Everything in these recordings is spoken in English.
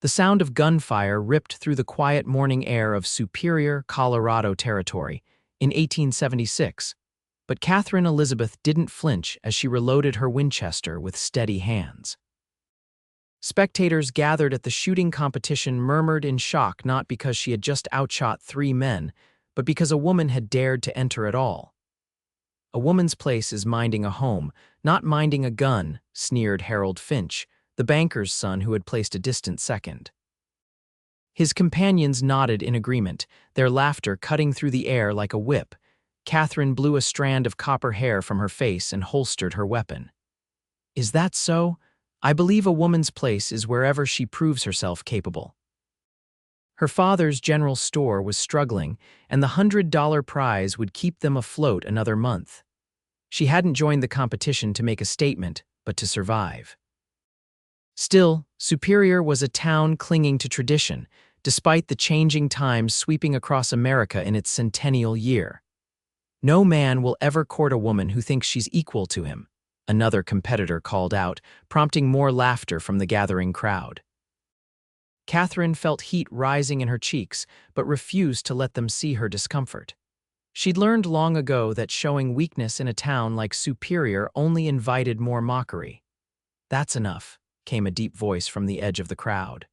The sound of gunfire ripped through the quiet morning air of Superior, Colorado Territory in 1876, but Katherine Elizabeth didn't flinch as she reloaded her Winchester with steady hands. Spectators gathered at the shooting competition murmured in shock not because she had just outshot 3 men, but because a woman had dared to enter at all. "A woman's place is minding a home, not minding a gun," sneered Harold Finch, the banker's son who had placed a distant second. His companions nodded in agreement, their laughter cutting through the air like a whip. Katherine blew a strand of copper hair from her face and holstered her weapon. "Is that so? I believe a woman's place is wherever she proves herself capable." Her father's general store was struggling, and the $100 prize would keep them afloat another month. She hadn't joined the competition to make a statement, but to survive. Still, Superior was a town clinging to tradition, despite the changing times sweeping across America in its centennial year. "No man will ever court a woman who thinks she's equal to him," another competitor called out, prompting more laughter from the gathering crowd. Katherine felt heat rising in her cheeks, but refused to let them see her discomfort. She'd learned long ago that showing weakness in a town like Superior only invited more mockery. "That's enough," came a deep voice from the edge of the crowd.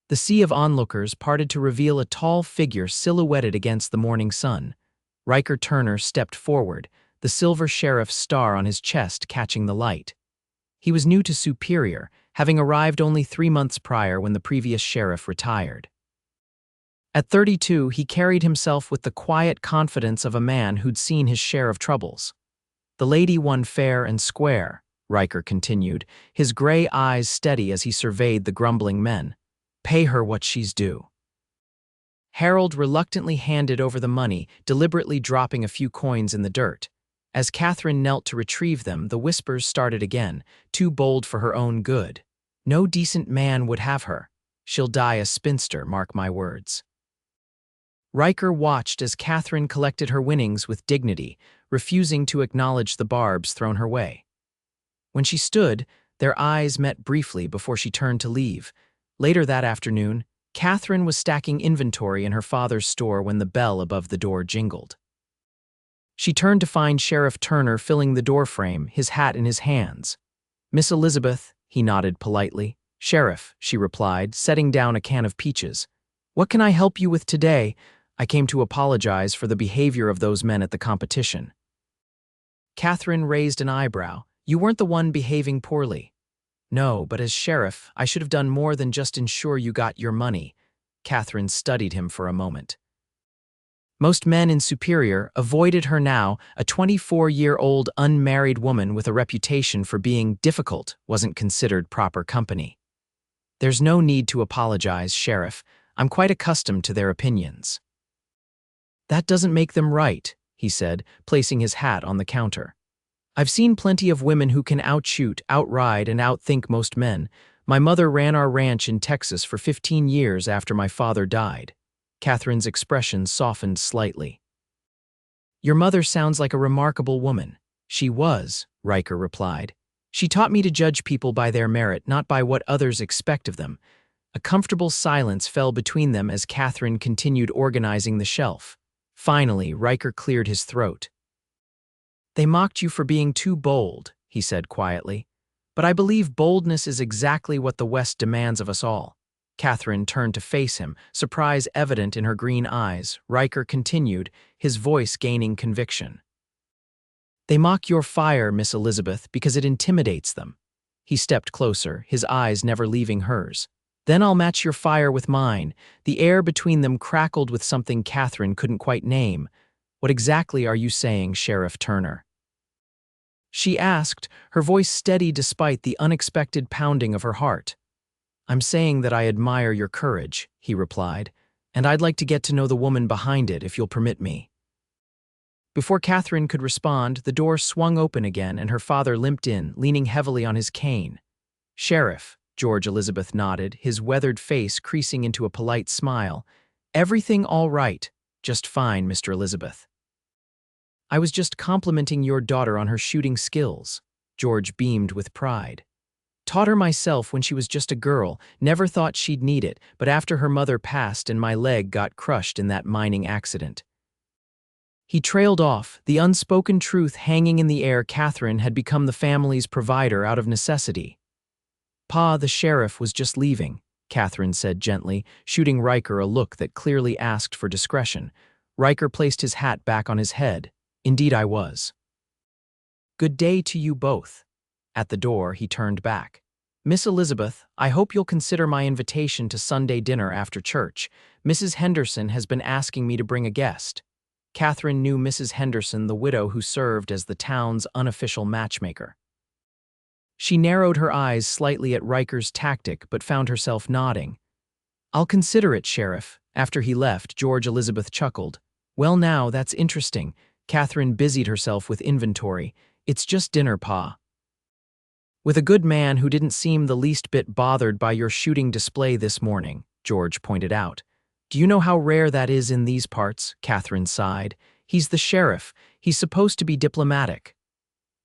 The sea of onlookers parted to reveal a tall figure silhouetted against the morning sun. Ryker Turner stepped forward, the silver sheriff's star on his chest catching the light. He was new to Superior, having arrived only 3 months prior when the previous sheriff retired. At 32, he carried himself with the quiet confidence of a man who'd seen his share of troubles. "The lady won fair and square," Ryker continued, his gray eyes steady as he surveyed the grumbling men. "Pay her what she's due." Harold reluctantly handed over the money, deliberately dropping a few coins in the dirt. As Katherine knelt to retrieve them, the whispers started again, too bold for her own good. "No decent man would have her. She'll die a spinster, mark my words." Ryker watched as Katherine collected her winnings with dignity, refusing to acknowledge the barbs thrown her way. When she stood, their eyes met briefly before she turned to leave. Later that afternoon, Katherine was stacking inventory in her father's store when the bell above the door jingled. She turned to find Sheriff Turner filling the doorframe, his hat in his hands. "Miss Elizabeth," he nodded politely. "Sheriff," she replied, setting down a can of peaches. "What can I help you with today? I came to apologize for the behavior of those men at the competition." Katherine raised an eyebrow. "You weren't the one behaving poorly." "No, but as sheriff, I should have done more than just ensure you got your money." Katherine studied him for a moment. Most men in Superior avoided her now. A 24-year-old unmarried woman with a reputation for being difficult wasn't considered proper company. "There's no need to apologize, Sheriff. I'm quite accustomed to their opinions." "That doesn't make them right," he said, placing his hat on the counter. "I've seen plenty of women who can outshoot, outride, and outthink most men. My mother ran our ranch in Texas for 15 years after my father died." Katherine's expression softened slightly. "Your mother sounds like a remarkable woman." "She was," Ryker replied. "She taught me to judge people by their merit, not by what others expect of them." A comfortable silence fell between them as Katherine continued organizing the shelf. Finally, Ryker cleared his throat. "They mocked you for being too bold," he said quietly. "But I believe boldness is exactly what the West demands of us all." Katherine turned to face him, surprise evident in her green eyes. Ryker continued, his voice gaining conviction. "They mock your fire, Miss Elizabeth, because it intimidates them." He stepped closer, his eyes never leaving hers. "Then I'll match your fire with mine." The air between them crackled with something Katherine couldn't quite name. "What exactly are you saying, Sheriff Turner?" she asked, her voice steady despite the unexpected pounding of her heart. "I'm saying that I admire your courage," he replied, "and I'd like to get to know the woman behind it if you'll permit me." Before Katherine could respond, the door swung open again and her father limped in, leaning heavily on his cane. "Sheriff," George Elizabeth nodded, his weathered face creasing into a polite smile. "Everything all right. Just fine, Mr. Elizabeth." "I was just complimenting your daughter on her shooting skills." George beamed with pride. Taught her myself when she was just a girl, never thought she'd need it, but after her mother passed and my leg got crushed in that mining accident." He trailed off, the unspoken truth hanging in the air. Katherine had become the family's provider out of necessity. "Pa, the sheriff was just leaving," Katherine said gently, shooting Ryker a look that clearly asked for discretion. Ryker placed his hat back on his head. "Indeed I was." "Good day to you both." At the door, he turned back. "Miss Elizabeth, I hope you'll consider my invitation to Sunday dinner after church. Mrs. Henderson has been asking me to bring a guest." Katherine knew Mrs. Henderson, the widow who served as the town's unofficial matchmaker. She narrowed her eyes slightly at Ryker's tactic but found herself nodding. "I'll consider it, Sheriff." After he left, George Elizabeth chuckled. "Well now, that's interesting." Katherine busied herself with inventory. "It's just dinner, Pa." "With a good man who didn't seem the least bit bothered by your shooting display this morning," George pointed out. "Do you know how rare that is in these parts?" Katherine sighed. "He's the sheriff. He's supposed to be diplomatic."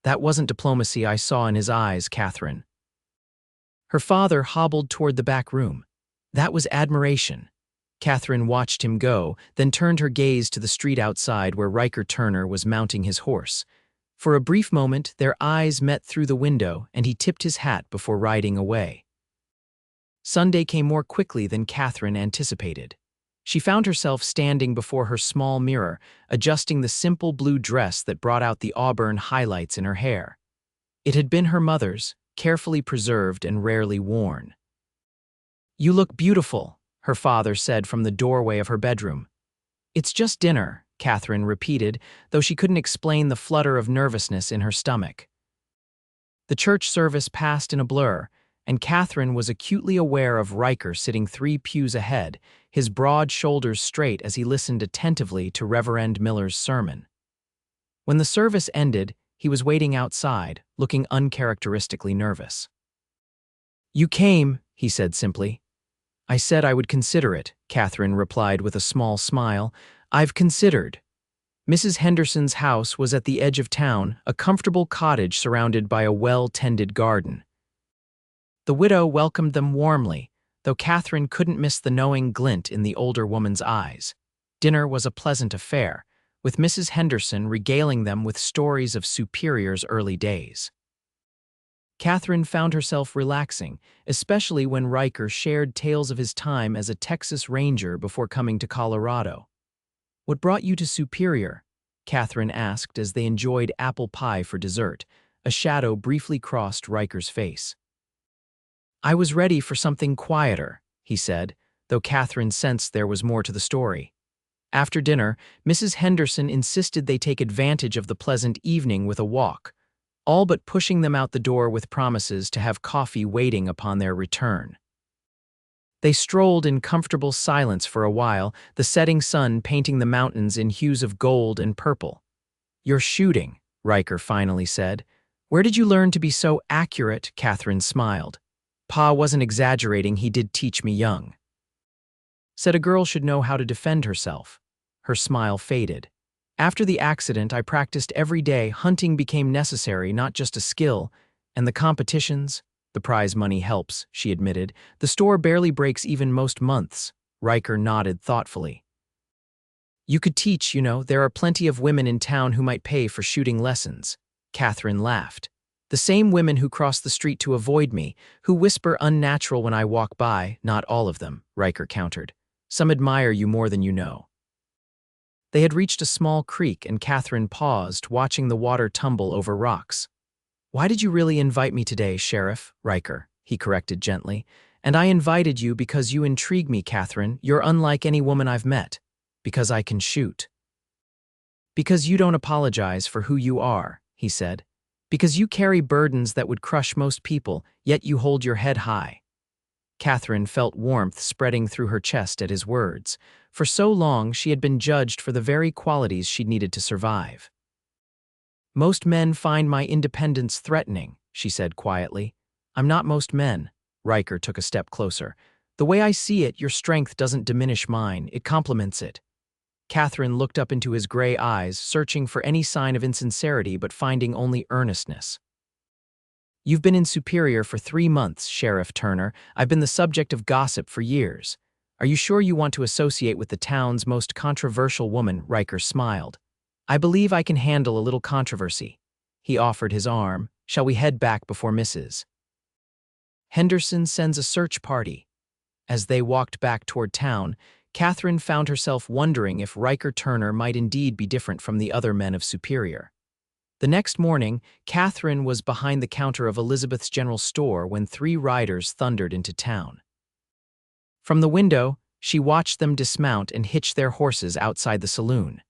"That wasn't diplomacy I saw in his eyes, Katherine." Her father hobbled toward the back room. "That was admiration." Katherine watched him go, then turned her gaze to the street outside where Ryker Turner was mounting his horse. For a brief moment, their eyes met through the window, and he tipped his hat before riding away. Sunday came more quickly than Katherine anticipated. She found herself standing before her small mirror, adjusting the simple blue dress that brought out the auburn highlights in her hair. It had been her mother's, carefully preserved and rarely worn. "You look beautiful," her father said from the doorway of her bedroom. "It's just dinner," Katherine repeated, though she couldn't explain the flutter of nervousness in her stomach. The church service passed in a blur, and Katherine was acutely aware of Ryker sitting 3 pews ahead, his broad shoulders straight as he listened attentively to Reverend Miller's sermon. When the service ended, he was waiting outside, looking uncharacteristically nervous. "You came," he said simply. "I said I would consider it," Katherine replied with a small smile. "I've considered." Mrs. Henderson's house was at the edge of town, a comfortable cottage surrounded by a well-tended garden. The widow welcomed them warmly, though Katherine couldn't miss the knowing glint in the older woman's eyes. Dinner was a pleasant affair, with Mrs. Henderson regaling them with stories of Superior's early days. Katherine found herself relaxing, especially when Ryker shared tales of his time as a Texas Ranger before coming to Colorado. "What brought you to Superior?" Katherine asked as they enjoyed apple pie for dessert. A shadow briefly crossed Ryker's face. "I was ready for something quieter," he said, though Katherine sensed there was more to the story. After dinner, Mrs. Henderson insisted they take advantage of the pleasant evening with a walk, all but pushing them out the door with promises to have coffee waiting upon their return. They strolled in comfortable silence for a while, the setting sun painting the mountains in hues of gold and purple. "You're shooting," Ryker finally said. "Where did you learn to be so accurate?" Katherine smiled. "Pa wasn't exaggerating, he did teach me young." Said a girl should know how to defend herself. Her smile faded. "After the accident, I practiced every day. Hunting became necessary, not just a skill. And the competitions? The prize money helps," she admitted. "The store barely breaks even most months." Ryker nodded thoughtfully. "You could teach, you know. There are plenty of women in town who might pay for shooting lessons." Katherine laughed. "The same women who cross the street to avoid me, who whisper unnatural when I walk by." "Not all of them," Ryker countered. "Some admire you more than you know." They had reached a small creek and Katherine paused, watching the water tumble over rocks. "Why did you really invite me today, Sheriff Ryker?" he corrected gently. "And I invited you because you intrigue me, Katherine. You're unlike any woman I've met. Because I can shoot." "Because you don't apologize for who you are," he said. "Because you carry burdens that would crush most people, yet you hold your head high." Katherine felt warmth spreading through her chest at his words. For so long, she had been judged for the very qualities she needed to survive. "Most men find my independence threatening," she said quietly. "I'm not most men." Ryker took a step closer. "The way I see it, your strength doesn't diminish mine, it complements it." Katherine looked up into his gray eyes, searching for any sign of insincerity but finding only earnestness. You've been in Superior for 3 months, Sheriff Turner. I've been the subject of gossip for years. Are you sure you want to associate with the town's most controversial woman?" Ryker smiled. "I believe I can handle a little controversy." He offered his arm. "Shall we head back before Mrs. Henderson sends a search party?" As they walked back toward town, Katherine found herself wondering if Ryker Turner might indeed be different from the other men of Superior. The next morning, Katherine was behind the counter of Elizabeth's general store when 3 riders thundered into town. From the window, she watched them dismount and hitch their horses outside the saloon.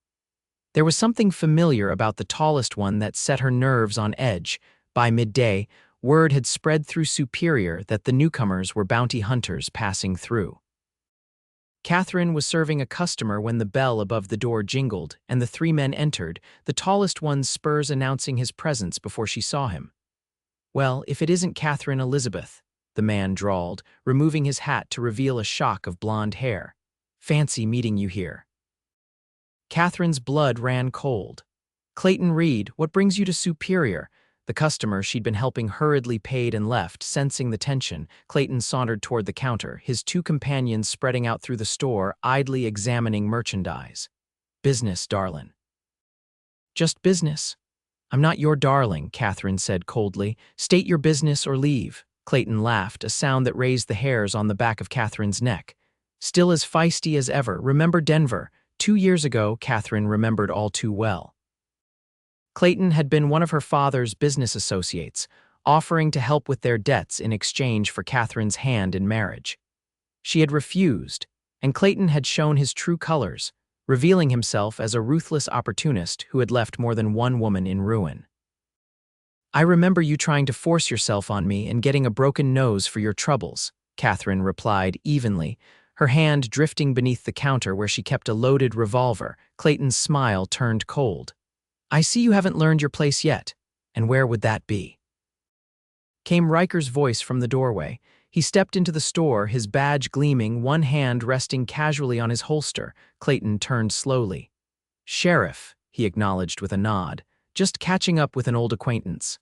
There was something familiar about the tallest one that set her nerves on edge. By midday, word had spread through Superior that the newcomers were bounty hunters passing through. Katherine was serving a customer when the bell above the door jingled and the 3 men entered, the tallest one's spurs announcing his presence before she saw him. "Well, if it isn't Katherine Elizabeth," the man drawled, removing his hat to reveal a shock of blonde hair. "Fancy meeting you here." Katherine's blood ran cold. "Clayton Reed, what brings you to Superior?" The customer she'd been helping hurriedly paid and left, sensing the tension. Clayton sauntered toward the counter, his 2 companions spreading out through the store, idly examining merchandise. "Business, darlin'." "Just business." "I'm not your darling," Katherine said coldly. "State your business or leave." Clayton laughed, a sound that raised the hairs on the back of Katherine's neck. "Still as feisty as ever. Remember Denver? 2 years ago," Katherine remembered all too well. Clayton had been one of her father's business associates, offering to help with their debts in exchange for Katherine's hand in marriage. She had refused, and Clayton had shown his true colors, revealing himself as a ruthless opportunist who had left more than one woman in ruin. "I remember you trying to force yourself on me and getting a broken nose for your troubles," Katherine replied evenly, her hand drifting beneath the counter where she kept a loaded revolver. Clayton's smile turned cold. "I see you haven't learned your place yet. And where would that be?" Came Ryker's voice from the doorway. He stepped into the store, his badge gleaming, one hand resting casually on his holster. Clayton turned slowly. "Sheriff," he acknowledged with a nod, "just catching up with an old acquaintance."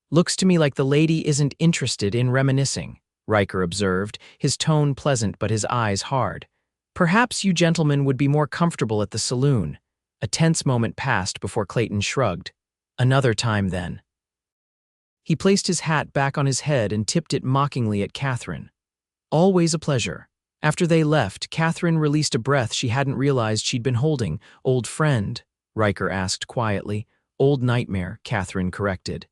"Looks to me like the lady isn't interested in reminiscing," Ryker observed, his tone pleasant but his eyes hard. "Perhaps you gentlemen would be more comfortable at the saloon." A tense moment passed before Clayton shrugged. "Another time, then." He placed his hat back on his head and tipped it mockingly at Katherine. "Always a pleasure." After they left, Katherine released a breath she hadn't realized she'd been holding. "Old friend?" Ryker asked quietly. "Old nightmare," Katherine corrected.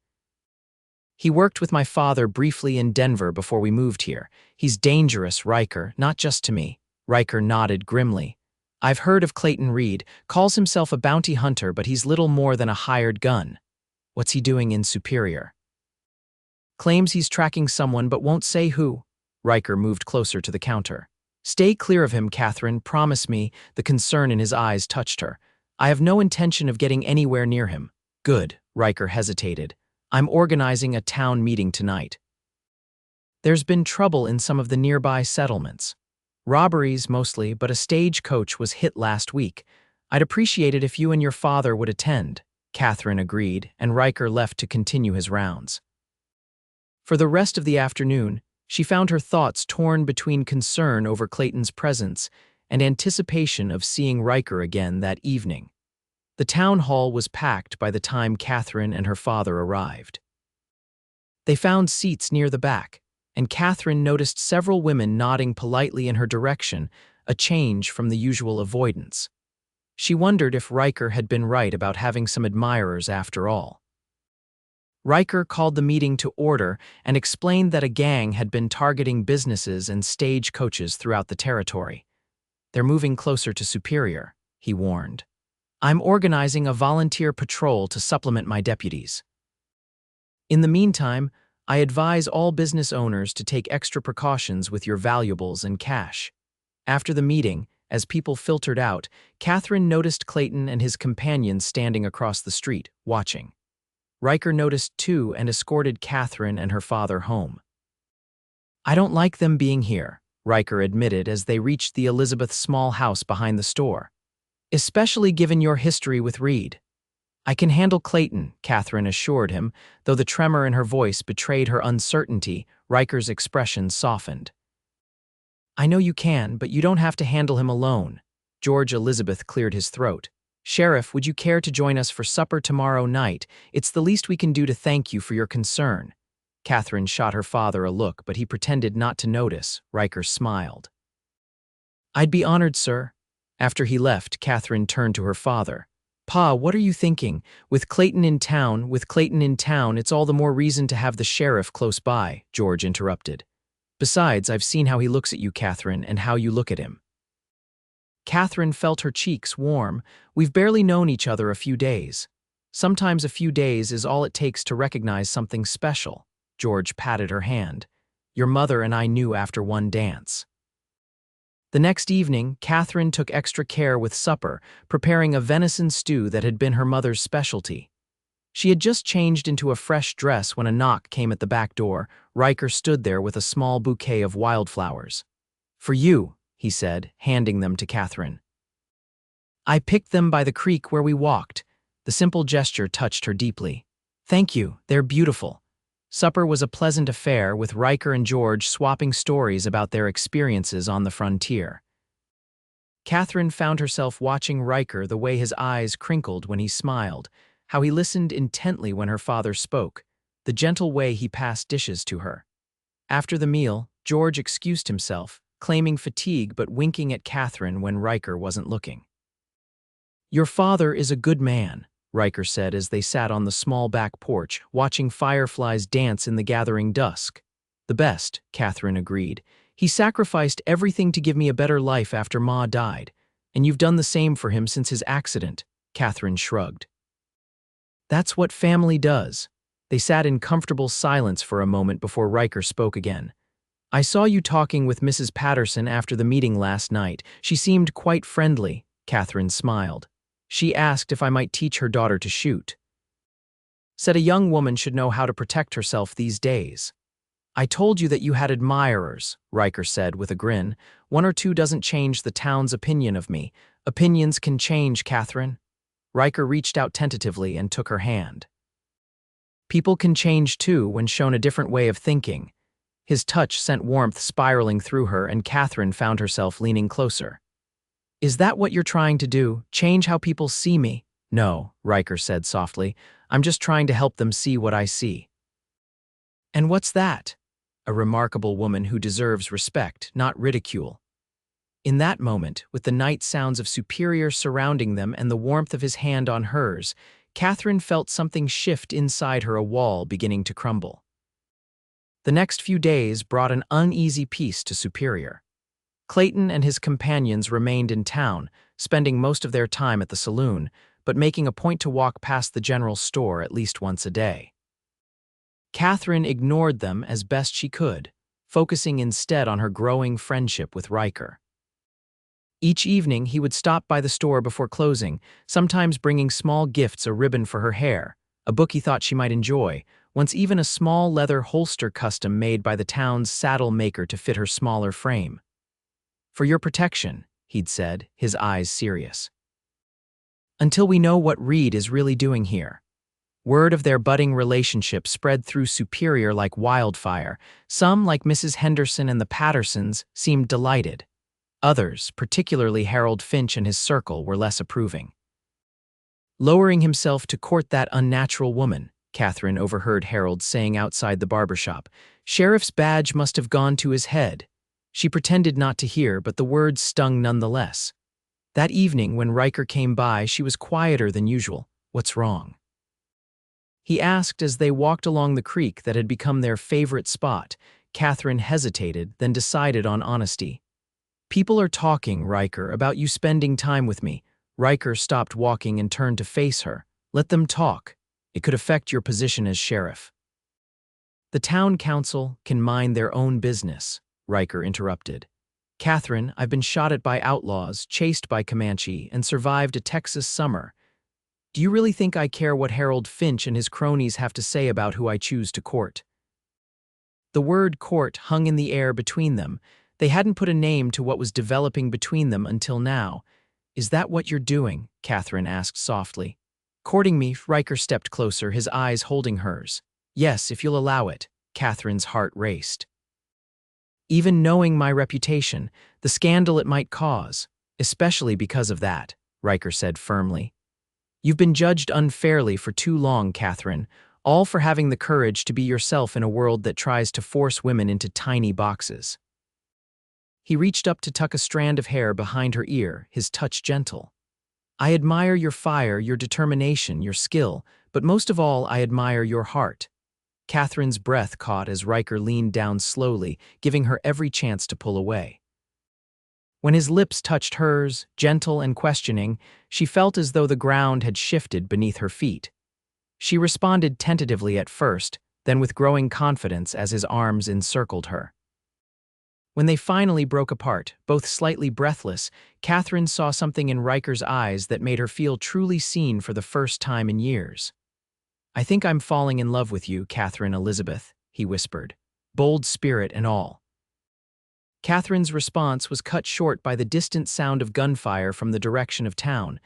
"He worked with my father briefly in Denver before we moved here. He's dangerous, Ryker, not just to me." Ryker nodded grimly. "I've heard of Clayton Reed, calls himself a bounty hunter, but he's little more than a hired gun." "What's he doing in Superior?" "Claims he's tracking someone but won't say who." Ryker moved closer to the counter. "Stay clear of him, Katherine, promise me." The concern in his eyes touched her. "I have no intention of getting anywhere near him." "Good," Ryker hesitated. "I'm organizing a town meeting tonight. There's been trouble in some of the nearby settlements. Robberies mostly, but a stagecoach was hit last week. I'd appreciate it if you and your father would attend." Katherine agreed, and Ryker left to continue his rounds. For the rest of the afternoon, she found her thoughts torn between concern over Clayton's presence and anticipation of seeing Ryker again that evening. The town hall was packed by the time Katherine and her father arrived. They found seats near the back, and Katherine noticed several women nodding politely in her direction, a change from the usual avoidance. She wondered if Ryker had been right about having some admirers after all. Ryker called the meeting to order and explained that a gang had been targeting businesses and stage coaches throughout the territory. "They're moving closer to Superior," he warned. "I'm organizing a volunteer patrol to supplement my deputies. In the meantime, I advise all business owners to take extra precautions with your valuables and cash." After the meeting, as people filtered out, Katherine noticed Clayton and his companions standing across the street, watching. Ryker noticed too and escorted Katherine and her father home. "I don't like them being here," Ryker admitted as they reached the Elizabeth small house behind the store. "Especially given your history with Reed." I can handle Clayton, Katherine assured him, though the tremor in her voice betrayed her uncertainty. Riker's expression softened. I know you can, but you don't have to handle him alone. George Elizabeth cleared his throat. Sheriff, would you care to join us for supper tomorrow night? It's the least we can do to thank you for your concern. Katherine shot her father a look, but he pretended not to notice. Riker smiled. I'd be honored, sir. After he left, Katherine turned to her father. Pa, what are you thinking? With Clayton in town, it's all the more reason to have the sheriff close by, George interrupted. Besides, I've seen how he looks at you, Katherine, and how you look at him. Katherine felt her cheeks warm. We've barely known each other a few days. Sometimes a few days is all it takes to recognize something special. George patted her hand. Your mother and I knew after one dance. The next evening, Katherine took extra care with supper, preparing a venison stew that had been her mother's specialty. She had just changed into a fresh dress when a knock came at the back door. Ryker stood there with a small bouquet of wildflowers. For you, he said, handing them to Katherine. I picked them by the creek where we walked. The simple gesture touched her deeply. Thank you, they're beautiful. Supper was a pleasant affair, with Ryker and George swapping stories about their experiences on the frontier. Katherine found herself watching Ryker, the way his eyes crinkled when he smiled, how he listened intently when her father spoke, the gentle way he passed dishes to her. After the meal, George excused himself, claiming fatigue but winking at Katherine when Ryker wasn't looking. Your father is a good man, Ryker said as they sat on the small back porch, watching fireflies dance in the gathering dusk. The best, Katherine agreed. He sacrificed everything to give me a better life after Ma died, and you've done the same for him since his accident, Katherine shrugged. That's what family does. They sat in comfortable silence for a moment before Ryker spoke again. I saw you talking with Mrs. Patterson after the meeting last night. She seemed quite friendly, Katherine smiled. She asked if I might teach her daughter to shoot. Said a young woman should know how to protect herself these days. I told you that you had admirers, Ryker said with a grin. One or two doesn't change the town's opinion of me. Opinions can change, Katherine. Ryker reached out tentatively and took her hand. People can change too when shown a different way of thinking. His touch sent warmth spiraling through her, and Katherine found herself leaning closer. Is that what you're trying to do? Change how people see me? No, Ryker said softly. I'm just trying to help them see what I see. And what's that? A remarkable woman who deserves respect, not ridicule. In that moment, with the night sounds of Superior surrounding them and the warmth of his hand on hers, Katherine felt something shift inside her, a wall beginning to crumble. The next few days brought an uneasy peace to Superior. Clayton and his companions remained in town, spending most of their time at the saloon, but making a point to walk past the general store at least once a day. Katherine ignored them as best she could, focusing instead on her growing friendship with Ryker. Each evening, he would stop by the store before closing, sometimes bringing small gifts, a ribbon for her hair, a book he thought she might enjoy, once even a small leather holster custom made by the town's saddle maker to fit her smaller frame. For your protection, he'd said, his eyes serious. Until we know what Reed is really doing here. Word of their budding relationship spread through Superior like wildfire. Some, like Mrs. Henderson and the Pattersons, seemed delighted. Others, particularly Harold Finch and his circle, were less approving. Lowering himself to court that unnatural woman, Katherine overheard Harold saying outside the barbershop. Sheriff's badge must have gone to his head. She pretended not to hear, but the words stung nonetheless. That evening, when Ryker came by, she was quieter than usual. What's wrong? He asked as they walked along the creek that had become their favorite spot. Katherine hesitated, then decided on honesty. People are talking, Ryker, about you spending time with me. Ryker stopped walking and turned to face her. Let them talk. It could affect your position as sheriff. The town council can mind their own business, Ryker interrupted. Katherine, I've been shot at by outlaws, chased by Comanche, and survived a Texas summer. Do you really think I care what Harold Finch and his cronies have to say about who I choose to court? The word court hung in the air between them. They hadn't put a name to what was developing between them until now. Is that what you're doing? Katherine asked softly. Courting me, Ryker stepped closer, his eyes holding hers. Yes, if you'll allow it. Catherine's heart raced. Even knowing my reputation, the scandal it might cause, especially because of that, Ryker said firmly. You've been judged unfairly for too long, Katherine, all for having the courage to be yourself in a world that tries to force women into tiny boxes. He reached up to tuck a strand of hair behind her ear, his touch gentle. I admire your fire, your determination, your skill, but most of all, I admire your heart. Catherine's breath caught as Ryker leaned down slowly, giving her every chance to pull away. When his lips touched hers, gentle and questioning, she felt as though the ground had shifted beneath her feet. She responded tentatively at first, then with growing confidence as his arms encircled her. When they finally broke apart, both slightly breathless, Katherine saw something in Ryker's eyes that made her feel truly seen for the first time in years. I think I'm falling in love with you, Katherine Elizabeth, he whispered, bold spirit and all. Catherine's response was cut short by the distant sound of gunfire from the direction of town.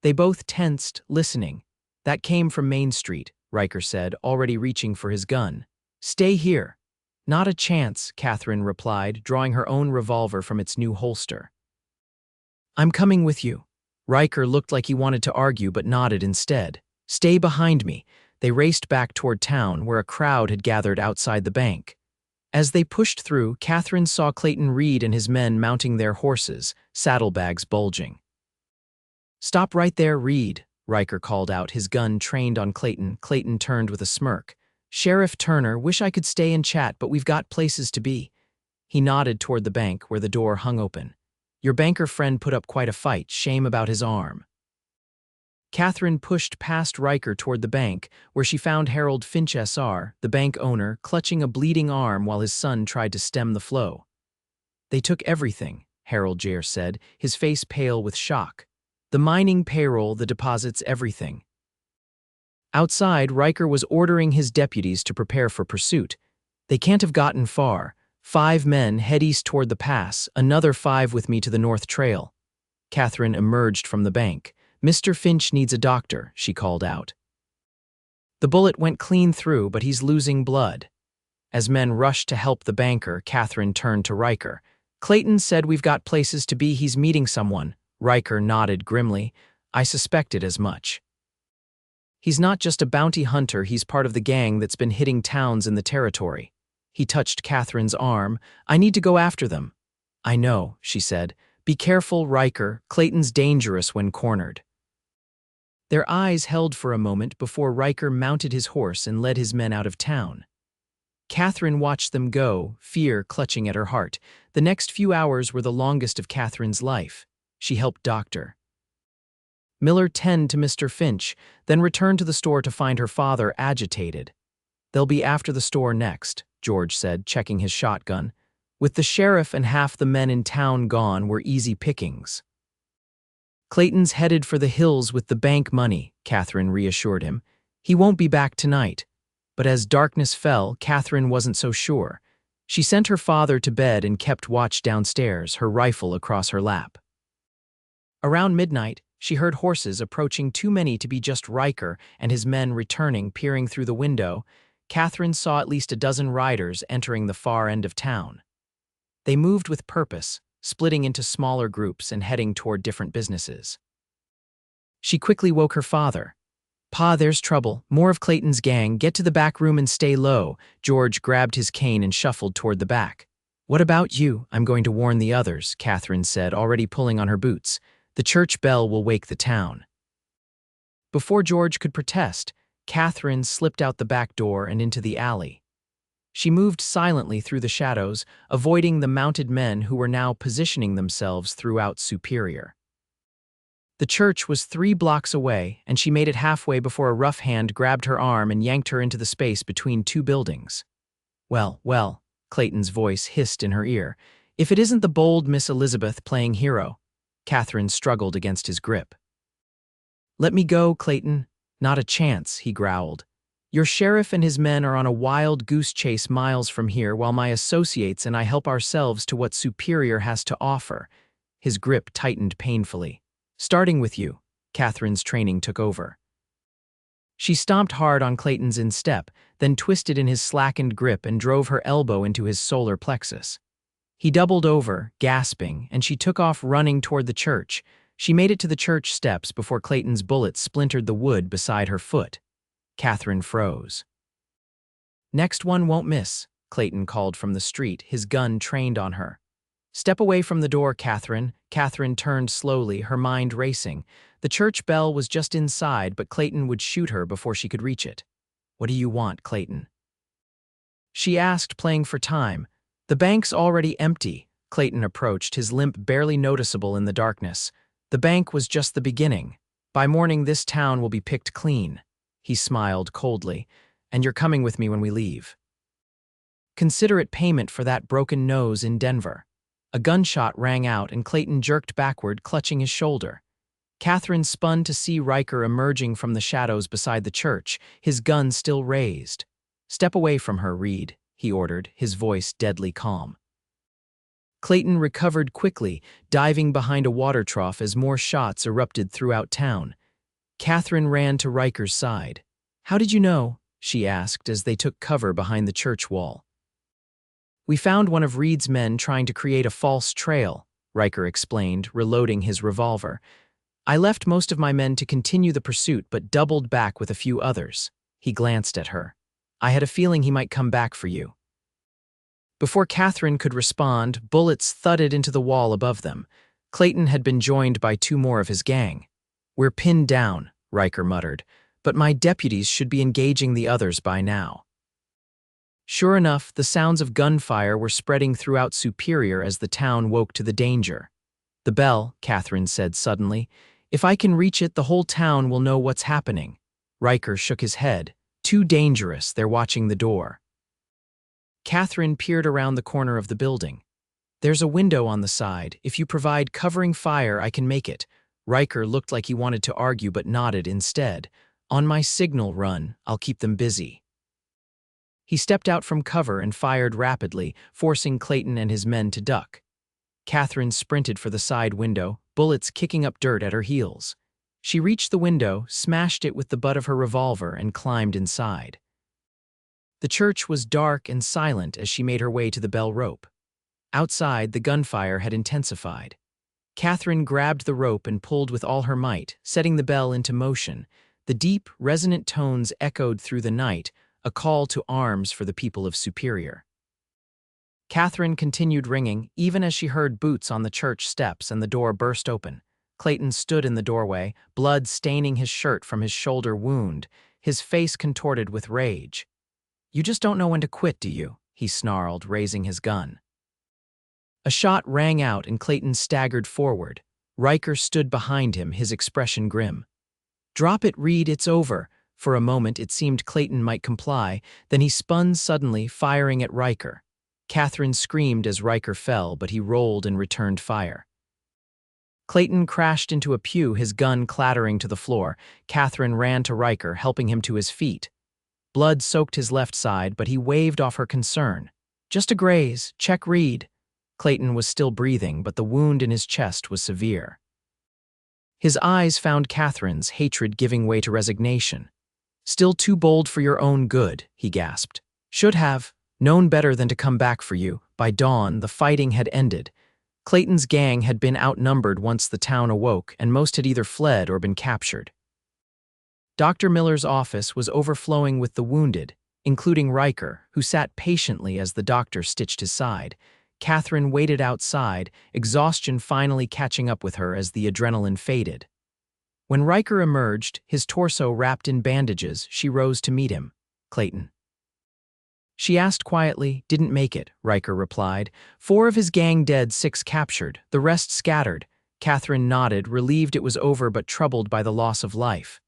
They both tensed, listening. That came from Main Street, Ryker said, already reaching for his gun. Stay here. Not a chance, Katherine replied, drawing her own revolver from its new holster. I'm coming with you. Ryker looked like he wanted to argue but nodded instead. Stay behind me. They raced back toward town, where a crowd had gathered outside the bank. As they pushed through, Katherine saw Clayton Reed and his men mounting their horses, saddlebags bulging. Stop right there, Reed, Ryker called out, his gun trained on Clayton. Clayton turned with a smirk. Sheriff Turner, wish I could stay and chat, but we've got places to be. He nodded toward the bank, where the door hung open. Your banker friend put up quite a fight, shame about his arm. Katherine pushed past Ryker toward the bank, where she found Harold Finch SR, the bank owner, clutching a bleeding arm while his son tried to stem the flow. They took everything, Harold Jr. said, his face pale with shock. The mining payroll, the deposits, everything. Outside, Ryker was ordering his deputies to prepare for pursuit. They can't have gotten far. 5 men head east toward the pass, another 5 with me to the North Trail. Katherine emerged from the bank. Mr. Finch needs a doctor, she called out. The bullet went clean through, but he's losing blood. As men rushed to help the banker, Katherine turned to Ryker. Clayton said we've got places to be, he's meeting someone. Ryker nodded grimly. I suspected as much. He's not just a bounty hunter, he's part of the gang that's been hitting towns in the territory. He touched Catherine's arm. I need to go after them. I know, she said. Be careful, Ryker. Clayton's dangerous when cornered. Their eyes held for a moment before Ryker mounted his horse and led his men out of town. Katherine watched them go, fear clutching at her heart. The next few hours were the longest of Catherine's life. She helped Dr. Miller tend to Mr. Finch, then returned to the store to find her father agitated. They'll be after the store next, George said, checking his shotgun. With the sheriff and half the men in town gone were easy pickings. Clayton's headed for the hills with the bank money, Katherine reassured him. He won't be back tonight. But as darkness fell, Katherine wasn't so sure. She sent her father to bed and kept watch downstairs, her rifle across her lap. Around midnight, she heard horses approaching, too many to be just Ryker and his men returning, peering through the window. Katherine saw at least a dozen riders entering the far end of town. They moved with purpose, splitting into smaller groups and heading toward different businesses. She quickly woke her father. Pa, there's trouble. More of Clayton's gang. Get to the back room and stay low. George grabbed his cane and shuffled toward the back. What about you? I'm going to warn the others, Katherine said, already pulling on her boots. The church bell will wake the town. Before George could protest, Katherine slipped out the back door and into the alley. She moved silently through the shadows, avoiding the mounted men who were now positioning themselves throughout Superior. The church was 3 blocks away, and she made it halfway before a rough hand grabbed her arm and yanked her into the space between 2 buildings. Well, Clayton's voice hissed in her ear. If it isn't the bold Miss Elizabeth playing hero. Katherine struggled against his grip. Let me go, Clayton. Not a chance, he growled. Your sheriff and his men are on a wild goose chase miles from here while my associates and I help ourselves to what Superior has to offer. His grip tightened painfully. Starting with you, Katherine's training took over. She stomped hard on Clayton's instep, then twisted in his slackened grip and drove her elbow into his solar plexus. He doubled over, gasping, and she took off running toward the church. She made it to the church steps before Clayton's bullet splintered the wood beside her foot. Katherine froze. "Next one won't miss," Clayton called from the street, his gun trained on her. "Step away from the door, Katherine." Katherine turned slowly, her mind racing. The church bell was just inside, but Clayton would shoot her before she could reach it. "What do you want, Clayton?" she asked, playing for time. "The bank's already empty." Clayton approached, his limp barely noticeable in the darkness. "The bank was just the beginning. By morning this town will be picked clean." He smiled coldly. "And you're coming with me when we leave. Consider it payment for that broken nose in Denver." A gunshot rang out and Clayton jerked backward, clutching his shoulder. Katherine spun to see Ryker emerging from the shadows beside the church, his gun still raised. "Step away from her, Reed," he ordered, his voice deadly calm. Clayton recovered quickly, diving behind a water trough as more shots erupted throughout town. Katherine ran to Ryker's side. "How did you know?" she asked as they took cover behind the church wall. "We found one of Reed's men trying to create a false trail," Ryker explained, reloading his revolver. "I left most of my men to continue the pursuit but doubled back with a few others." He glanced at her. "I had a feeling he might come back for you." Before Katherine could respond, bullets thudded into the wall above them. Clayton had been joined by two more of his gang. "We're pinned down," Ryker muttered, "but my deputies should be engaging the others by now." Sure enough, the sounds of gunfire were spreading throughout Superior as the town woke to the danger. "The bell," Katherine said suddenly. "If I can reach it, the whole town will know what's happening." Ryker shook his head. "Too dangerous, they're watching the door." Katherine peered around the corner of the building. "There's a window on the side. If you provide covering fire, I can make it." Ryker looked like he wanted to argue but nodded instead. "On my signal run, I'll keep them busy." He stepped out from cover and fired rapidly, forcing Clayton and his men to duck. Katherine sprinted for the side window, bullets kicking up dirt at her heels. She reached the window, smashed it with the butt of her revolver, and climbed inside. The church was dark and silent as she made her way to the bell rope. Outside, the gunfire had intensified. Katherine grabbed the rope and pulled with all her might, setting the bell into motion. The deep, resonant tones echoed through the night, a call to arms for the people of Superior. Katherine continued ringing, even as she heard boots on the church steps and the door burst open. Clayton stood in the doorway, blood staining his shirt from his shoulder wound, his face contorted with rage. "You just don't know when to quit, do you?" he snarled, raising his gun. A shot rang out and Clayton staggered forward. Ryker stood behind him, his expression grim. "Drop it, Reed, it's over." For a moment it seemed Clayton might comply, then he spun suddenly, firing at Ryker. Katherine screamed as Ryker fell, but he rolled and returned fire. Clayton crashed into a pew, his gun clattering to the floor. Katherine ran to Ryker, helping him to his feet. Blood soaked his left side, but he waved off her concern. "Just a graze, check Reed." Clayton was still breathing, but the wound in his chest was severe. His eyes found Katherine's, hatred giving way to resignation. "Still too bold for your own good," he gasped. "Should have known better than to come back for you." By dawn, the fighting had ended. Clayton's gang had been outnumbered once the town awoke, and most had either fled or been captured. Dr. Miller's office was overflowing with the wounded, including Ryker, who sat patiently as the doctor stitched his side. Katherine waited outside, exhaustion finally catching up with her as the adrenaline faded. When Ryker emerged, his torso wrapped in bandages, she rose to meet him. "Clayton?" she asked quietly. "Didn't make it," Ryker replied. "4 of his gang dead, 6 captured, the rest scattered." Katherine nodded, relieved it was over but troubled by the loss of life.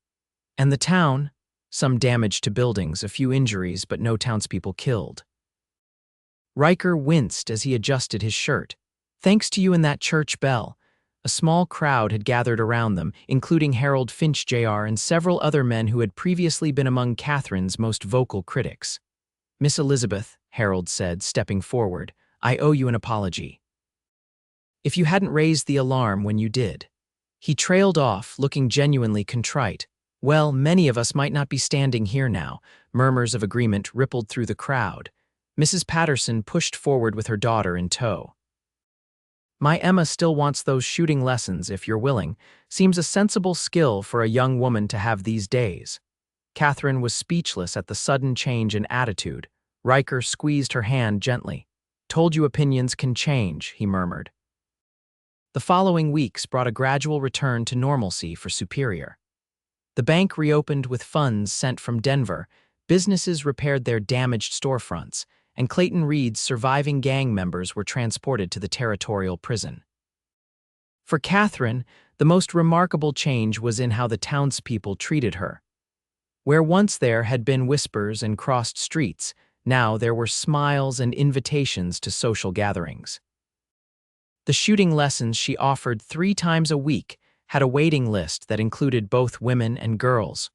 "And the town?" "Some damage to buildings, a few injuries, but no townspeople killed." Ryker winced as he adjusted his shirt. "Thanks to you and that church bell." A small crowd had gathered around them, including Harold Finch Jr. and several other men who had previously been among Katherine's most vocal critics. "Miss Elizabeth," Harold said, stepping forward, "I owe you an apology. If you hadn't raised the alarm when you did." He trailed off, looking genuinely contrite. Well, many of us might not be standing here now. Murmurs of agreement rippled through the crowd. Mrs. Patterson pushed forward with her daughter in tow. My Emma still wants those shooting lessons, if you're willing. Seems a sensible skill for a young woman to have these days. Katherine was speechless at the sudden change in attitude. Ryker squeezed her hand gently. Told you opinions can change, he murmured. The following weeks brought a gradual return to normalcy for Superior. The bank reopened with funds sent from Denver, businesses repaired their damaged storefronts, and Clayton Reed's surviving gang members were transported to the territorial prison. For Katherine, the most remarkable change was in how the townspeople treated her. Where once there had been whispers and crossed streets, now there were smiles and invitations to social gatherings. The shooting lessons she offered 3 times a week had a waiting list that included both women and girls.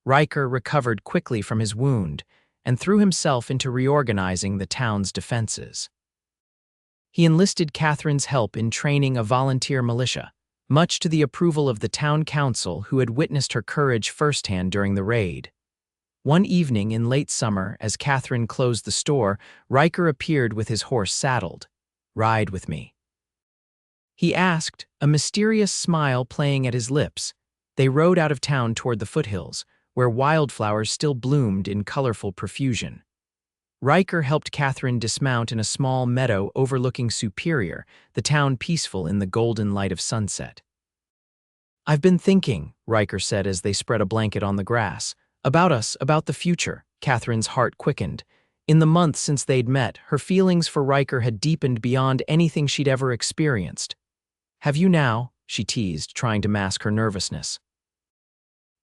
Ryker recovered quickly from his wound and threw himself into reorganizing the town's defenses. He enlisted Katherine's help in training a volunteer militia, much to the approval of the town council who had witnessed her courage firsthand during the raid. One evening in late summer, as Katherine closed the store, Ryker appeared with his horse saddled. "Ride with me," he asked, a mysterious smile playing at his lips. They rode out of town toward the foothills, where wildflowers still bloomed in colorful profusion. Ryker helped Katherine dismount in a small meadow overlooking Superior, the town peaceful in the golden light of sunset. "I've been thinking," Ryker said as they spread a blanket on the grass, "about us, about the future." Katherine's heart quickened. In the months since they'd met, her feelings for Ryker had deepened beyond anything she'd ever experienced. "Have you now?" she teased, trying to mask her nervousness.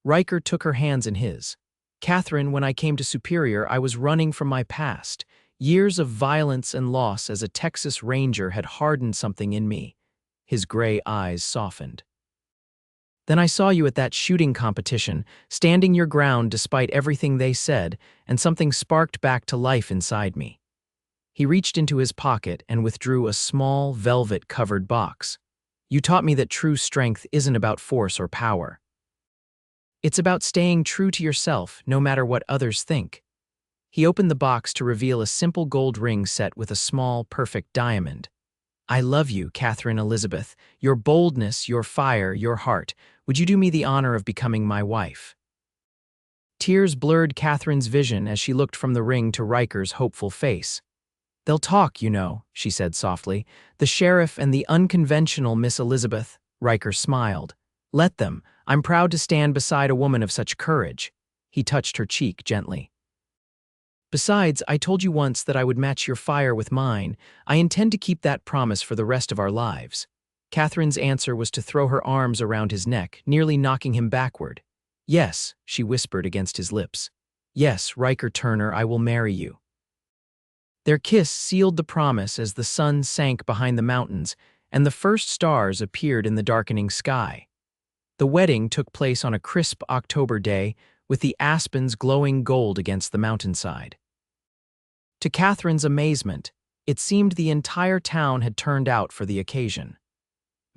Ryker took her hands in his. "Katherine, when I came to Superior, I was running from my past. Years of violence and loss as a Texas Ranger had hardened something in me." His gray eyes softened. "Then I saw you at that shooting competition, standing your ground despite everything they said, and something sparked back to life inside me." He reached into his pocket and withdrew a small, velvet-covered box. "You taught me that true strength isn't about force or power. It's about staying true to yourself, no matter what others think." He opened the box to reveal a simple gold ring set with a small, perfect diamond. "I love you, Katherine Elizabeth. Your boldness, your fire, your heart. Would you do me the honor of becoming my wife?" Tears blurred Katherine's vision as she looked from the ring to Ryker's hopeful face. "They'll talk, you know," she said softly. "The sheriff and the unconventional Miss Elizabeth." Ryker smiled. "Let them. I'm proud to stand beside a woman of such courage." He touched her cheek gently. "Besides, I told you once that I would match your fire with mine. I intend to keep that promise for the rest of our lives." Katherine's answer was to throw her arms around his neck, nearly knocking him backward. "Yes," she whispered against his lips. "Yes, Ryker Turner, I will marry you." Their kiss sealed the promise as the sun sank behind the mountains and the first stars appeared in the darkening sky. The wedding took place on a crisp October day, with the aspens glowing gold against the mountainside. To Katherine's amazement, it seemed the entire town had turned out for the occasion.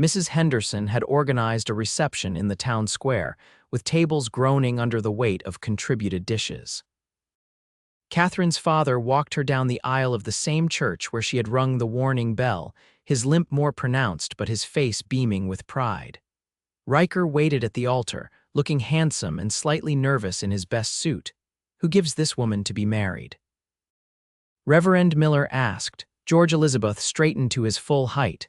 Mrs. Henderson had organized a reception in the town square, with tables groaning under the weight of contributed dishes. Katherine's father walked her down the aisle of the same church where she had rung the warning bell, his limp more pronounced but his face beaming with pride. Ryker waited at the altar, looking handsome and slightly nervous in his best suit. "Who gives this woman to be married?" Reverend Miller asked. George Elizabeth straightened to his full height.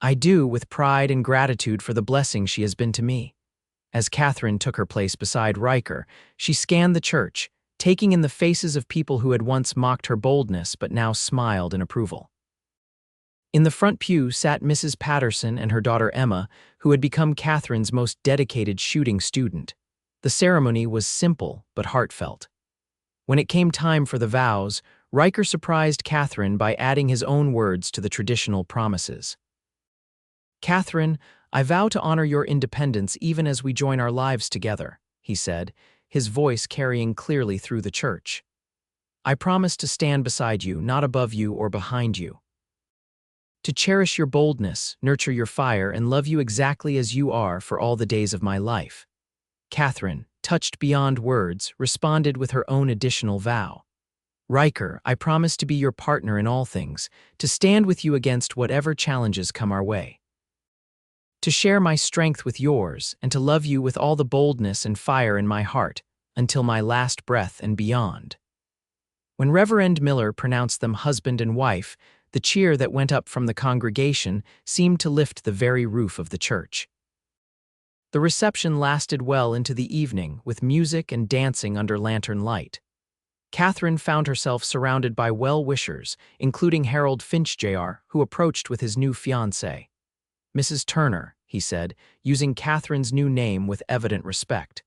"I do, with pride and gratitude for the blessing she has been to me." As Katherine took her place beside Ryker, she scanned the church, taking in the faces of people who had once mocked her boldness but now smiled in approval. In the front pew sat Mrs. Patterson and her daughter Emma, who had become Katherine's most dedicated shooting student. The ceremony was simple but heartfelt. When it came time for the vows, Ryker surprised Katherine by adding his own words to the traditional promises. "Katherine, I vow to honor your independence even as we join our lives together," he said, his voice carrying clearly through the church. "I promise to stand beside you, not above you or behind you. To cherish your boldness, nurture your fire, and love you exactly as you are for all the days of my life. Katherine, touched beyond words, responded with her own additional vow. Ryker, I promise to be your partner in all things, to stand with you against whatever challenges come our way. To share my strength with yours, and to love you with all the boldness and fire in my heart, until my last breath and beyond. When Reverend Miller pronounced them husband and wife, the cheer that went up from the congregation seemed to lift the very roof of the church. The reception lasted well into the evening, with music and dancing under lantern light. Katherine found herself surrounded by well-wishers, including Harold Finch Jr., who approached with his new fiancée. Mrs. Turner, he said, using Katherine's new name with evident respect.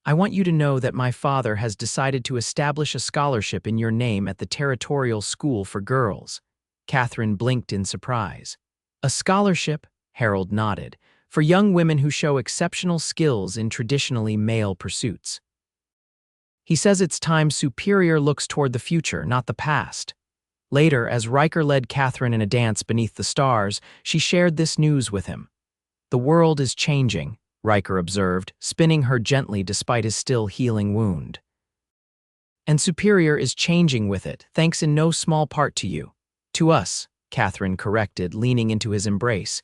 I want you to know that my father has decided to establish a scholarship in your name at the Territorial School for Girls. Katherine blinked in surprise. A scholarship, Harold nodded, for young women who show exceptional skills in traditionally male pursuits. He says it's time Superior looks toward the future, not the past. Later, as Ryker led Katherine in a dance beneath the stars, she shared this news with him. The world is changing, Ryker observed, spinning her gently despite his still healing wound. And Superior is changing with it, thanks in no small part to you. To us, Katherine corrected, leaning into his embrace.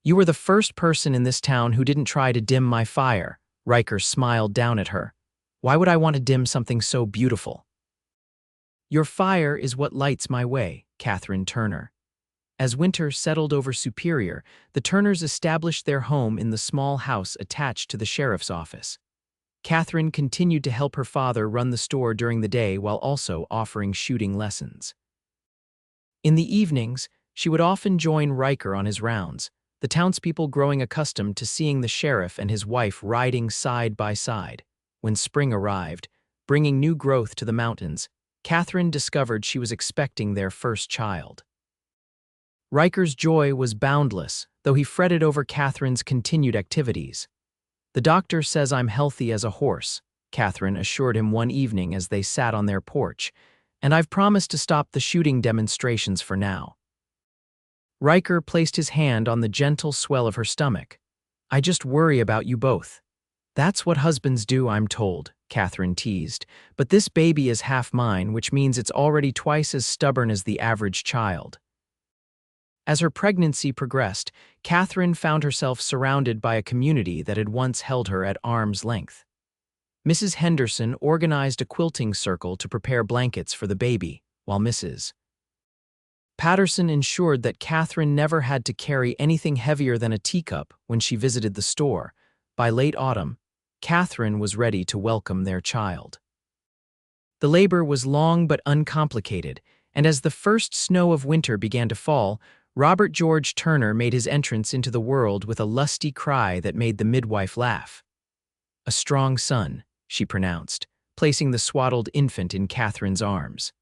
You were the first person in this town who didn't try to dim my fire. Ryker smiled down at her. Why would I want to dim something so beautiful? Your fire is what lights my way, Katherine Turner. As winter settled over Superior, the Turners established their home in the small house attached to the sheriff's office. Katherine continued to help her father run the store during the day while also offering shooting lessons. In the evenings, she would often join Ryker on his rounds, the townspeople growing accustomed to seeing the sheriff and his wife riding side by side. When spring arrived, bringing new growth to the mountains, Katherine discovered she was expecting their first child. Ryker's joy was boundless, though he fretted over Katherine's continued activities. The doctor says I'm healthy as a horse, Katherine assured him one evening as they sat on their porch, and I've promised to stop the shooting demonstrations for now. Ryker placed his hand on the gentle swell of her stomach. I just worry about you both. That's what husbands do, I'm told, Katherine teased, but this baby is half mine, which means it's already twice as stubborn as the average child. As her pregnancy progressed, Katherine found herself surrounded by a community that had once held her at arm's length. Mrs. Henderson organized a quilting circle to prepare blankets for the baby, while Mrs. Patterson ensured that Katherine never had to carry anything heavier than a teacup when she visited the store. By late autumn, Katherine was ready to welcome their child. The labor was long but uncomplicated, and as the first snow of winter began to fall, Robert George Turner made his entrance into the world with a lusty cry that made the midwife laugh. A strong son, she pronounced, placing the swaddled infant in Katherine's arms.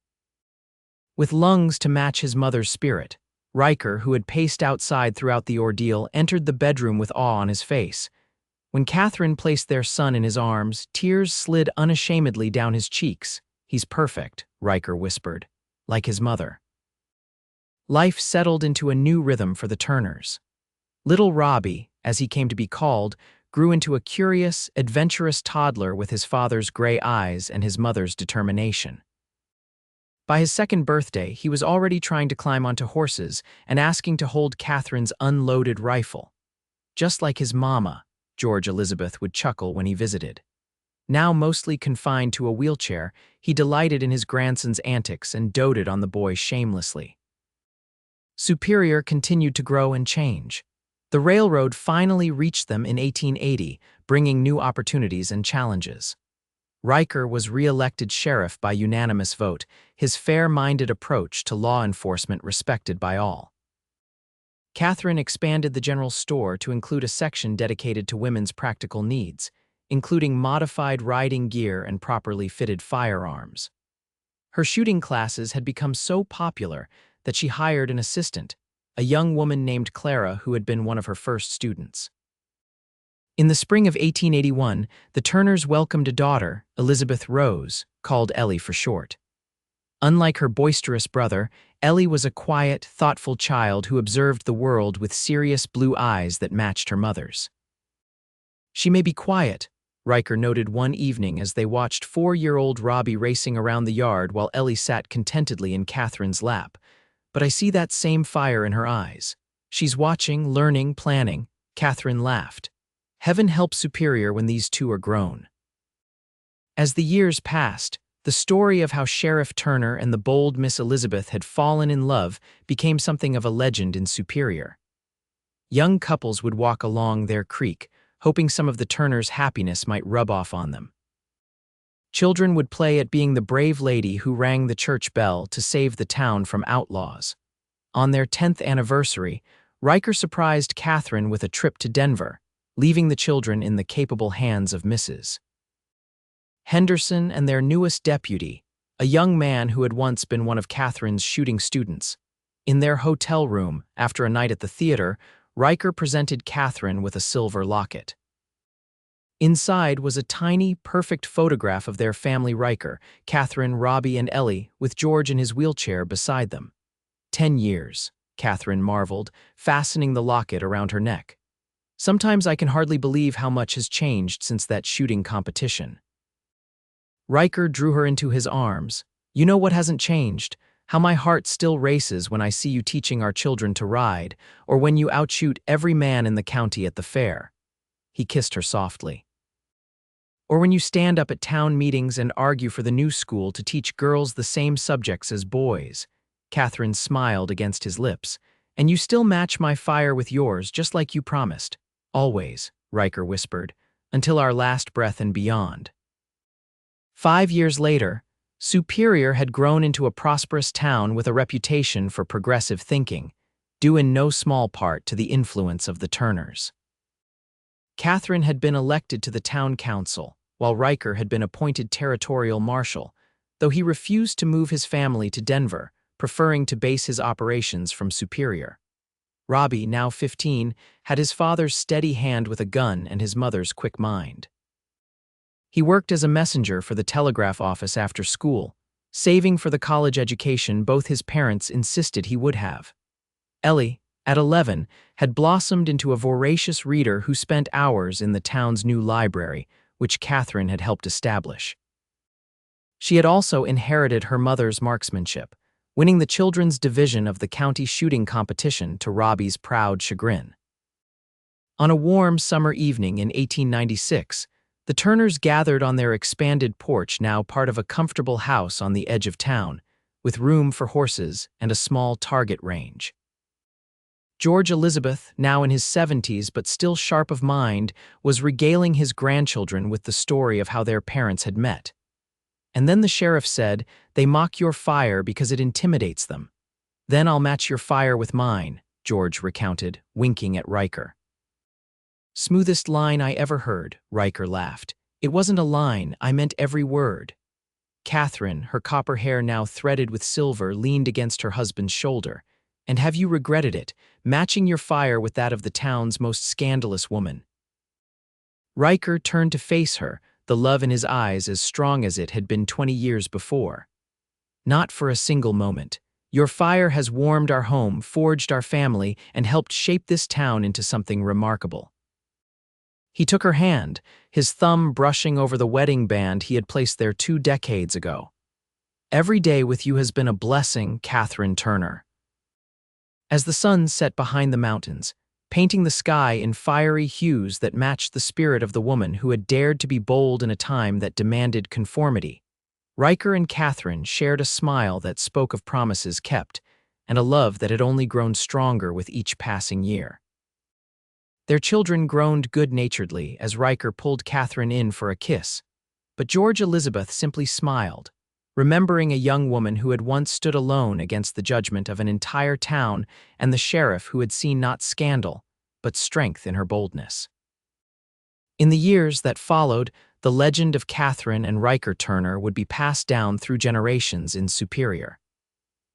With lungs to match his mother's spirit, Ryker, who had paced outside throughout the ordeal, entered the bedroom with awe on his face. When Katherine placed their son in his arms, tears slid unashamedly down his cheeks. He's perfect, Ryker whispered, like his mother. Life settled into a new rhythm for the Turners. Little Robbie, as he came to be called, grew into a curious, adventurous toddler with his father's gray eyes and his mother's determination. By his second birthday, he was already trying to climb onto horses and asking to hold Katherine's unloaded rifle. Just like his mama, George Elizabeth would chuckle when he visited. Now mostly confined to a wheelchair, he delighted in his grandson's antics and doted on the boy shamelessly. Superior continued to grow and change. The railroad finally reached them in 1880, bringing new opportunities and challenges. Ryker was re-elected sheriff by unanimous vote, his fair-minded approach to law enforcement respected by all. Katherine expanded the general store to include a section dedicated to women's practical needs, including modified riding gear and properly fitted firearms. Her shooting classes had become so popular that she hired an assistant, a young woman named Clara who had been one of her first students. In the spring of 1881, the Turners welcomed a daughter, Elizabeth Rose, called Ellie for short. Unlike her boisterous brother, Ellie was a quiet, thoughtful child who observed the world with serious blue eyes that matched her mother's. She may be quiet, Ryker noted one evening as they watched 4-year-old Robbie racing around the yard while Ellie sat contentedly in Catherine's lap. "But I see that same fire in her eyes. She's watching, learning, planning." Catherine laughed. "Heaven help Superior when these two are grown." As the years passed, the story of how Sheriff Turner and the bold Miss Elizabeth had fallen in love became something of a legend in Superior. Young couples would walk along their creek, hoping some of the Turners' happiness might rub off on them. Children would play at being the brave lady who rang the church bell to save the town from outlaws. On their 10th anniversary, Ryker surprised Katherine with a trip to Denver, leaving the children in the capable hands of Mrs. Henderson and their newest deputy, a young man who had once been one of Katherine's shooting students. In their hotel room, after a night at the theater, Ryker presented Katherine with a silver locket. Inside was a tiny, perfect photograph of their family Ryker, Katherine, Robbie, and Ellie, with George in his wheelchair beside them. 10 years, Katherine marveled, fastening the locket around her neck. "Sometimes I can hardly believe how much has changed since that shooting competition." Ryker drew her into his arms. "You know what hasn't changed? How my heart still races when I see you teaching our children to ride, or when you outshoot every man in the county at the fair." He kissed her softly. "Or when you stand up at town meetings and argue for the new school to teach girls the same subjects as boys." Katherine smiled against his lips. "And you still match my fire with yours, just like you promised." "Always," Ryker whispered, "until our last breath and beyond." 5 years later, Superior had grown into a prosperous town with a reputation for progressive thinking, due in no small part to the influence of the Turners. Katherine had been elected to the town council, while Ryker had been appointed territorial marshal, though he refused to move his family to Denver, preferring to base his operations from Superior. Robbie, now 15, had his father's steady hand with a gun and his mother's quick mind. He worked as a messenger for the telegraph office after school, saving for the college education both his parents insisted he would have. Ellie, at 11, had blossomed into a voracious reader who spent hours in the town's new library, which Katherine had helped establish. She had also inherited her mother's marksmanship, winning the children's division of the county shooting competition to Robbie's proud chagrin. On a warm summer evening in 1896, the Turners gathered on their expanded porch, now part of a comfortable house on the edge of town, with room for horses and a small target range. George Elizabeth, now in his 70s but still sharp of mind, was regaling his grandchildren with the story of how their parents had met. "And then the sheriff said, 'They mock your fire because it intimidates them. Then I'll match your fire with mine,'" George recounted, winking at Ryker. "Smoothest line I ever heard," Ryker laughed. "It wasn't a line, I meant every word." Katherine, her copper hair now threaded with silver, leaned against her husband's shoulder. "And have you regretted it, matching your fire with that of the town's most scandalous woman?" Ryker turned to face her, the love in his eyes as strong as it had been 20 years before. "Not for a single moment. Your fire has warmed our home, forged our family, and helped shape this town into something remarkable." He took her hand, his thumb brushing over the wedding band he had placed there 2 decades ago. "Every day with you has been a blessing, Katherine Turner." As the sun set behind the mountains, painting the sky in fiery hues that matched the spirit of the woman who had dared to be bold in a time that demanded conformity, Ryker and Katherine shared a smile that spoke of promises kept, and a love that had only grown stronger with each passing year. Their children groaned good-naturedly as Ryker pulled Katherine in for a kiss, but George Elizabeth simply smiled, remembering a young woman who had once stood alone against the judgment of an entire town and the sheriff who had seen not scandal, but strength in her boldness. In the years that followed, the legend of Katherine and Ryker Turner would be passed down through generations in Superior.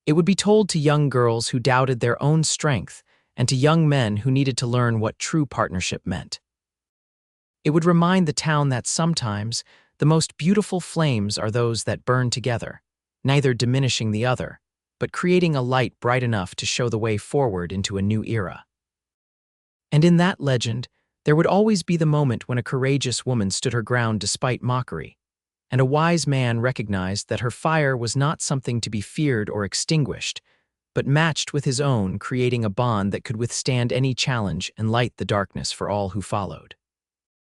It would be told to young girls who doubted their own strength and to young men who needed to learn what true partnership meant. It would remind the town that sometimes the most beautiful flames are those that burn together, neither diminishing the other, but creating a light bright enough to show the way forward into a new era. And in that legend, There would always be the moment when a courageous woman stood her ground despite mockery, and a wise man recognized that her fire was not something to be feared or extinguished, but matched with his own, creating a bond that could withstand any challenge and light the darkness for all who followed.